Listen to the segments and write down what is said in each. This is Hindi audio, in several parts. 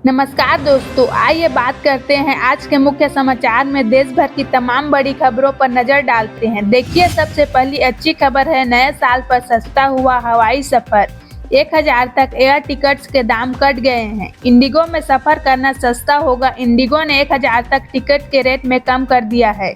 नमस्कार दोस्तों, आइए बात करते हैं आज के मुख्य समाचार में देश भर की तमाम बड़ी खबरों पर नजर डालते हैं। देखिए, सबसे पहली अच्छी खबर है, नए साल पर सस्ता हुआ हवाई सफर। 1000 तक एयर टिकट्स के दाम कट गए हैं। इंडिगो में सफर करना सस्ता होगा। इंडिगो ने 1000 तक टिकट के रेट में कम कर दिया है।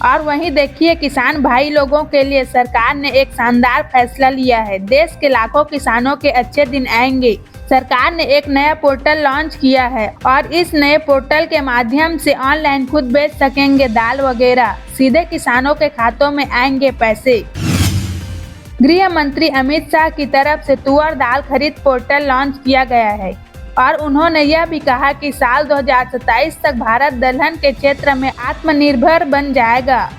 और वहीं देखिए, किसान भाई लोगों के लिए सरकार ने एक शानदार फैसला लिया है। देश के लाखों किसानों के अच्छे दिन आएंगे। सरकार ने एक नया पोर्टल लॉन्च किया है और इस नए पोर्टल के माध्यम से ऑनलाइन खुद बेच सकेंगे दाल वगैरह। सीधे किसानों के खातों में आएंगे पैसे। गृह मंत्री अमित शाह की तरफ से तुअर दाल खरीद पोर्टल लॉन्च किया गया है और उन्होंने यह भी कहा कि साल 2027 तक भारत दलहन के क्षेत्र में आत्मनिर्भर बन जाएगा।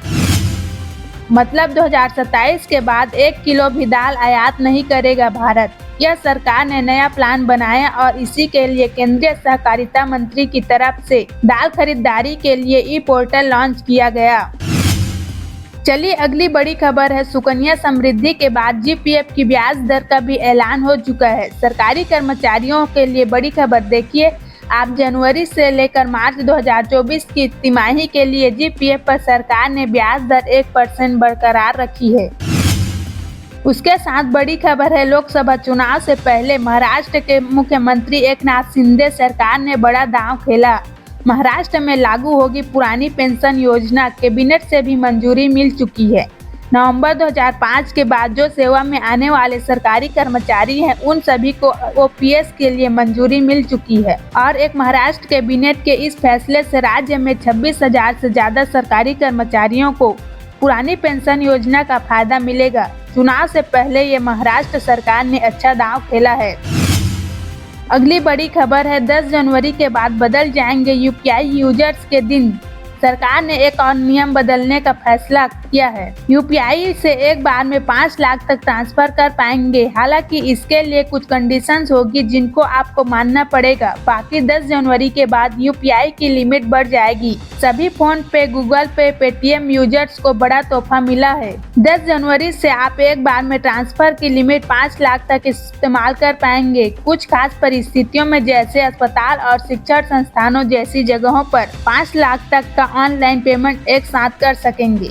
मतलब 2027 के बाद 1 किलो भी दाल आयात नहीं करेगा भारत। यह सरकार ने नया प्लान बनाया और इसी के लिए केंद्रीय सहकारिता मंत्री की तरफ से दाल खरीदारी के लिए ई पोर्टल लॉन्च किया गया। चलिए, अगली बड़ी खबर है, सुकन्या समृद्धि के बाद जीपीएफ की ब्याज दर का भी ऐलान हो चुका है। सरकारी कर्मचारियों के लिए बड़ी खबर। देखिए, आप जनवरी से लेकर मार्च 2024 की तिमाही के लिए जीपीएफ पर सरकार ने ब्याज दर 1% बरकरार रखी है। उसके साथ बड़ी खबर है, लोकसभा चुनाव से पहले महाराष्ट्र के मुख्यमंत्री एकनाथ शिंदे सरकार ने बड़ा दांव खेला। महाराष्ट्र में लागू होगी पुरानी पेंशन योजना। कैबिनेट से भी मंजूरी मिल चुकी है। नवंबर 2005 के बाद जो सेवा में आने वाले सरकारी कर्मचारी हैं, उन सभी को ओपीएस के लिए मंजूरी मिल चुकी है और एक महाराष्ट्र कैबिनेट के इस फैसले से राज्य में 26,000 से ज्यादा सरकारी कर्मचारियों को पुरानी पेंशन योजना का फायदा मिलेगा। चुनाव से पहले ये महाराष्ट्र सरकार ने अच्छा दांव खेला है। अगली बड़ी खबर है, 10 जनवरी के बाद बदल जाएंगे यूपीआई यूजर्स के दिन। सरकार ने एक और नियम बदलने का फैसला किया है। यूपीआई से एक बार में 5 लाख तक ट्रांसफर कर पाएंगे। हालांकि इसके लिए कुछ कंडीशंस होगी जिनको आपको मानना पड़ेगा। बाकी 10 जनवरी के बाद यूपीआई की लिमिट बढ़ जाएगी। सभी फोन पे, गूगल पे, पेटीएम यूजर्स को बड़ा तोहफा मिला है। 10 जनवरी से आप एक बार में ट्रांसफर की लिमिट 5 लाख तक इस्तेमाल कर पाएंगे। कुछ खास परिस्थितियों में जैसे अस्पताल और शिक्षण संस्थानों जैसी जगहों पर 5 लाख तक का ऑनलाइन पेमेंट एक साथ कर सकेंगे।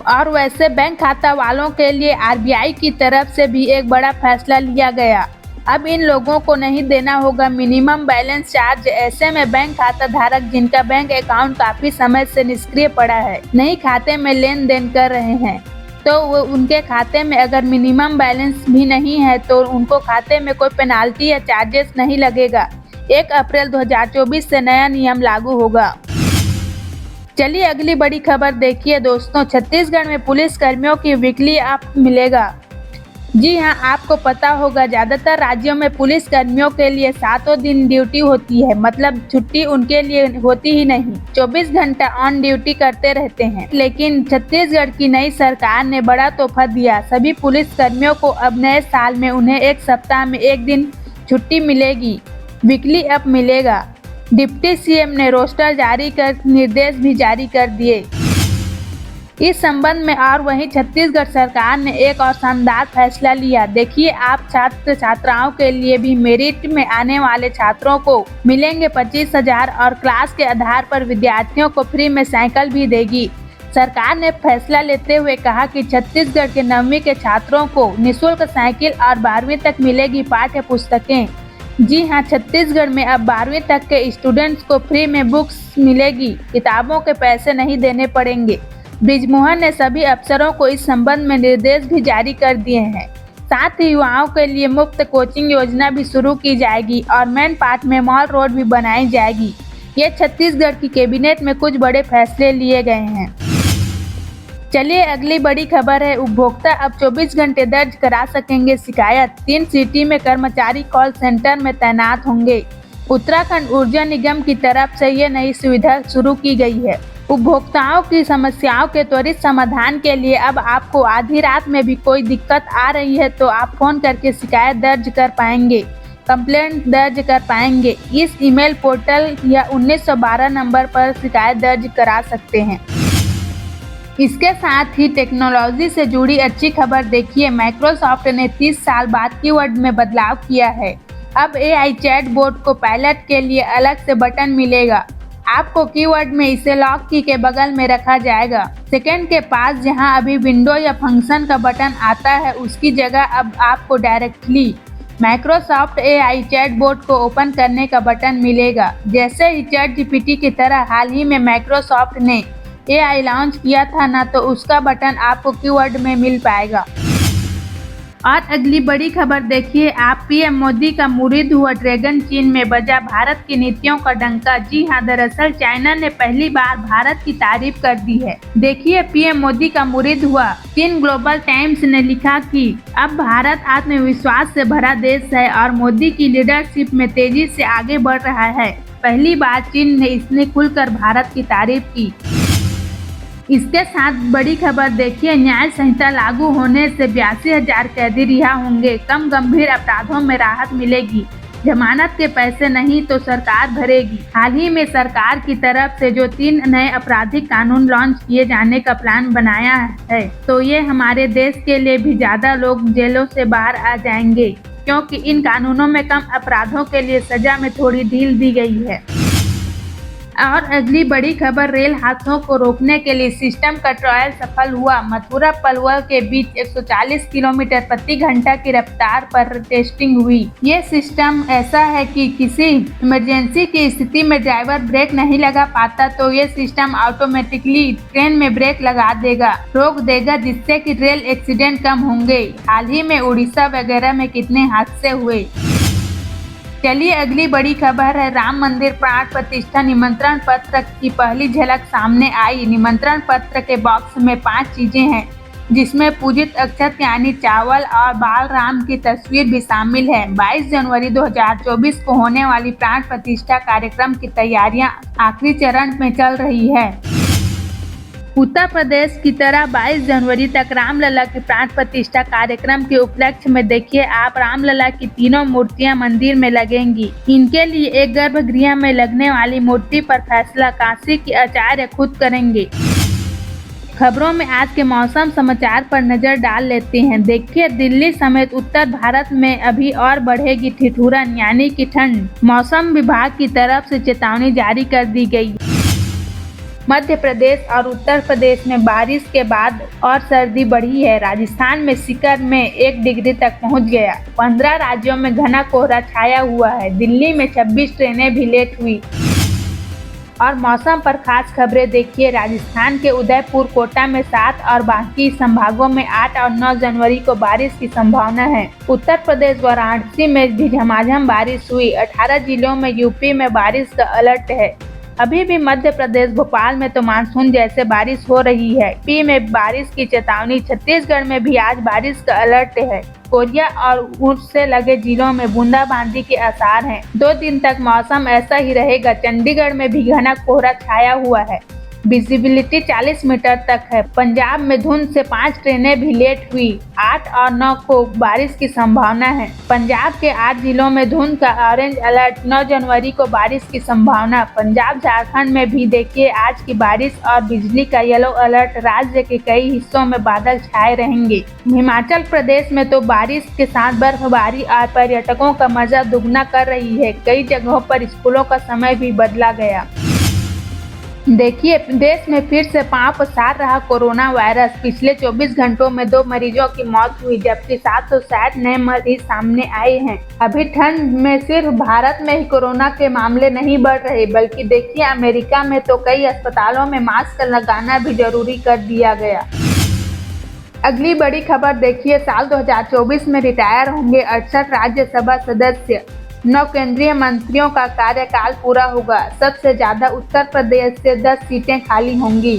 और वैसे बैंक खाता वालों के लिए आरबीआई की तरफ से भी एक बड़ा फैसला लिया गया। अब इन लोगों को नहीं देना होगा मिनिमम बैलेंस चार्ज। ऐसे में बैंक खाता धारक जिनका बैंक अकाउंट काफी समय से निष्क्रिय पड़ा है, नहीं खाते में लेन देन कर रहे हैं, तो वो उनके खाते में अगर मिनिमम बैलेंस भी नहीं है तो उनको खाते में कोई पेनाल्टी या चार्जेस नहीं लगेगा। 1 अप्रैल 2024 से नया नियम लागू होगा। चलिए, अगली बड़ी खबर देखिए दोस्तों, छत्तीसगढ़ में पुलिस कर्मियों की वीकली अप मिलेगा। जी हां, आपको पता होगा ज्यादातर राज्यों में पुलिस कर्मियों के लिए 7 दिन ड्यूटी होती है। मतलब छुट्टी उनके लिए होती ही नहीं, 24 घंटा ऑन ड्यूटी करते रहते हैं। लेकिन छत्तीसगढ़ की नई सरकार ने बड़ा तोहफा दिया। सभी पुलिस कर्मियों को अब नए साल में उन्हें 1 सप्ताह में 1 दिन छुट्टी मिलेगी, वीकली अप मिलेगा। डिप्टी सीएम ने रोस्टर जारी कर निर्देश भी जारी कर दिए इस संबंध में। और वहीं छत्तीसगढ़ सरकार ने एक और शानदार फैसला लिया। देखिए, आप छात्र छात्राओं के लिए भी मेरिट में आने वाले छात्रों को मिलेंगे 25,000 और क्लास के आधार पर विद्यार्थियों को फ्री में साइकिल भी देगी। सरकार ने फैसला लेते हुए कहा कि छत्तीसगढ़ के 9वीं के छात्रों को निःशुल्क साइकिल और 12वीं तक मिलेगी पाठ्य पुस्तकें। जी हां, छत्तीसगढ़ में अब 12वीं तक के स्टूडेंट्स को फ्री में बुक्स मिलेगी, किताबों के पैसे नहीं देने पड़ेंगे। बृजमोहन ने सभी अफसरों को इस संबंध में निर्देश भी जारी कर दिए हैं। साथ ही युवाओं के लिए मुफ्त कोचिंग योजना भी शुरू की जाएगी और मेन पार्ट में मॉल रोड भी बनाई जाएगी। ये छत्तीसगढ़ की कैबिनेट में कुछ बड़े फैसले लिए गए हैं। चलिए, अगली बड़ी खबर है, उपभोक्ता अब 24 घंटे दर्ज करा सकेंगे शिकायत। 3 सिटी में कर्मचारी कॉल सेंटर में तैनात होंगे। उत्तराखंड ऊर्जा निगम की तरफ से ये नई सुविधा शुरू की गई है। उपभोक्ताओं की समस्याओं के त्वरित समाधान के लिए अब आपको आधी रात में भी कोई दिक्कत आ रही है तो आप फोन करके शिकायत दर्ज कर पाएंगे, कंप्लेंट दर्ज कर पाएंगे। इस ईमेल पोर्टल या 1912 नंबर पर शिकायत दर्ज करा सकते हैं। इसके साथ ही टेक्नोलॉजी से जुड़ी अच्छी खबर देखिए, माइक्रोसॉफ्ट ने 30 साल बाद कीवर्ड में बदलाव किया है। अब AI चैटबॉट को पायलट के लिए अलग से बटन मिलेगा। आपको कीवर्ड में इसे लॉक की के बगल में रखा जाएगा। सेकंड के पास जहां अभी विंडो या फंक्शन का बटन आता है, उसकी जगह अब आपको डायरेक्टली माइक्रोसॉफ्ट AI चैटबॉट को ओपन करने का बटन मिलेगा। जैसे ही ChatGPT की तरह हाल ही में माइक्रोसॉफ्ट ने AI लॉन्च किया था ना, तो उसका बटन आपको कीवर्ड में मिल पाएगा। और अगली बड़ी खबर देखिए आप, PM मोदी का मुरीद हुआ ड्रैगन, चीन में बजा भारत की नीतियों का डंका। जी हां, दरअसल चाइना ने पहली बार भारत की तारीफ कर दी है। देखिए PM मोदी का मुरीद हुआ। चीन ग्लोबल टाइम्स ने लिखा कि अब भारत आत्मविश्वास से भरा देश है और मोदी की लीडरशिप में तेजी से आगे बढ़ रहा है। पहली बार चीन ने इसने खुलकर भारत की तारीफ की। इसके साथ बड़ी खबर देखिए, न्याय संहिता लागू होने से 82,000 कैदी रिहा होंगे। कम गंभीर अपराधों में राहत मिलेगी। जमानत के पैसे नहीं तो सरकार भरेगी। हाल ही में सरकार की तरफ से जो 3 नए आपराधिक कानून लॉन्च किए जाने का प्लान बनाया है, तो ये हमारे देश के लिए भी ज्यादा लोग जेलों से बाहर आ जाएंगे, क्योंकि इन कानूनों में कम अपराधों के लिए सजा में थोड़ी ढील दी गई है। और अगली बड़ी खबर, रेल हादसों को रोकने के लिए सिस्टम का ट्रायल सफल हुआ। मथुरा पलवल के बीच 140 किलोमीटर प्रति घंटा की रफ्तार पर टेस्टिंग हुई। ये सिस्टम ऐसा है कि किसी इमरजेंसी की स्थिति में ड्राइवर ब्रेक नहीं लगा पाता, तो ये सिस्टम ऑटोमेटिकली ट्रेन में ब्रेक लगा देगा, रोक देगा, जिससे कि रेल एक्सीडेंट कम होंगे। हाल ही में उड़ीसा वगैरह में कितने हादसे हुए। चलिए अगली बड़ी खबर है, राम मंदिर प्राण प्रतिष्ठा निमंत्रण पत्र की पहली झलक सामने आई। निमंत्रण पत्र के बॉक्स में 5 चीजें हैं, जिसमें पूजित अक्षत यानी चावल और बाल राम की तस्वीर भी शामिल है। 22 जनवरी 2024 को होने वाली प्राण प्रतिष्ठा कार्यक्रम की तैयारियां आखिरी चरण में चल रही है। उत्तर प्रदेश की तरह 22 जनवरी तक रामलला की प्राण प्रतिष्ठा कार्यक्रम के उपलक्ष्य में देखिए आप, रामलला की तीनों मूर्तियां मंदिर में लगेंगी। इनके लिए एक गर्भगृह में लगने वाली मूर्ति पर फैसला काशी के आचार्य खुद करेंगे। खबरों में आज के मौसम समाचार पर नजर डाल लेते हैं। देखिए दिल्ली समेत उत्तर भारत में अभी और बढ़ेगी ठिठुरन यानी कि ठंड। मौसम विभाग की तरफ से चेतावनी जारी कर दी गई। मध्य प्रदेश और उत्तर प्रदेश में बारिश के बाद और सर्दी बढ़ी है। राजस्थान में सीकर में 1 डिग्री तक पहुंच गया। 15 राज्यों में घना कोहरा छाया हुआ है। दिल्ली में 26 ट्रेनें भी लेट हुई। और मौसम पर खास खबरें देखिए, राजस्थान के उदयपुर, कोटा में 7 और बाकी संभागों में 8 और 9 जनवरी को बारिश की संभावना है। उत्तर प्रदेश वाराणसी में भी झमाझम बारिश हुई। 18 जिलों में यूपी में बारिश का अलर्ट है। अभी भी मध्य प्रदेश भोपाल में तो मानसून जैसे बारिश हो रही है। यूपी में बारिश की चेतावनी। छत्तीसगढ़ में भी आज बारिश का अलर्ट है। कोरिया और उससे लगे जिलों में बूंदाबांदी के आसार हैं। 2 दिन तक मौसम ऐसा ही रहेगा। चंडीगढ़ में भी घना कोहरा छाया हुआ है। विजिबिलिटी 40 मीटर तक है। पंजाब में धुंध से 5 ट्रेनें भी लेट हुई। 8 और 9 को बारिश की संभावना है। पंजाब के 8 जिलों में धुंध का ऑरेंज अलर्ट। 9 जनवरी को बारिश की संभावना। पंजाब झारखंड में भी देखिए आज की बारिश और बिजली का येलो अलर्ट। राज्य के कई हिस्सों में बादल छाए रहेंगे। हिमाचल प्रदेश में तो बारिश के साथ बर्फबारी और पर्यटकों का मजा दुगना कर रही है। कई जगहों पर स्कूलों का समय भी बदला गया। देखिए देश में फिर से पांव पसार रहा कोरोना वायरस। पिछले 24 घंटों में 2 मरीजों की मौत हुई, जबकि 760 नए मरीज सामने आए हैं। अभी ठंड में सिर्फ भारत में ही कोरोना के मामले नहीं बढ़ रहे, बल्कि देखिए अमेरिका में तो कई अस्पतालों में मास्क लगाना भी जरूरी कर दिया गया। अगली बड़ी खबर देखिए, साल 2024 में रिटायर होंगे 68 राज्यसभा सदस्य। 9 केंद्रीय मंत्रियों का कार्यकाल पूरा होगा। सबसे ज्यादा उत्तर प्रदेश से 10 सीटें खाली होंगी।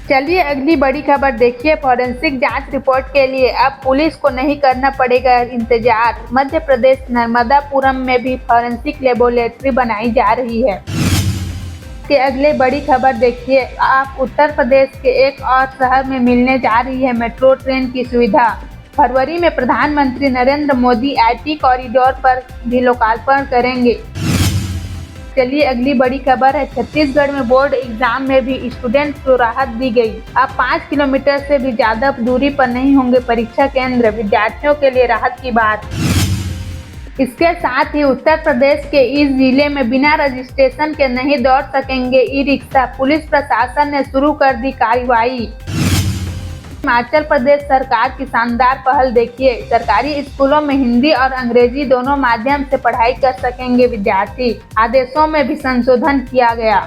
चलिए अगली बड़ी खबर देखिए, फॉरेंसिक जांच रिपोर्ट के लिए अब पुलिस को नहीं करना पड़ेगा इंतजार। मध्य प्रदेश नर्मदापुरम में भी फॉरेंसिक लेबोरेटरी बनाई जा रही है। के अगले बड़ी खबर देखिए आप, उत्तर प्रदेश के एक और शहर में मिलने जा रही है मेट्रो ट्रेन की सुविधा। फरवरी में प्रधानमंत्री नरेंद्र मोदी IT कॉरिडोर पर भी लोकार्पण करेंगे। चलिए अगली बड़ी खबर है, छत्तीसगढ़ में बोर्ड एग्जाम में भी स्टूडेंट को राहत दी गई। अब 5 किलोमीटर से भी ज्यादा दूरी पर नहीं होंगे परीक्षा केंद्र। विद्यार्थियों के लिए राहत की बात। इसके साथ ही उत्तर प्रदेश के इस जिले में बिना रजिस्ट्रेशन के नहीं दौड़ सकेंगे ई रिक्शा। पुलिस प्रशासन ने शुरू कर दी कार्रवाई। हिमाचल प्रदेश सरकार की शानदार पहल देखिए, सरकारी स्कूलों में हिंदी और अंग्रेजी दोनों माध्यम से पढ़ाई कर सकेंगे विद्यार्थी। आदेशों में भी संशोधन किया गया।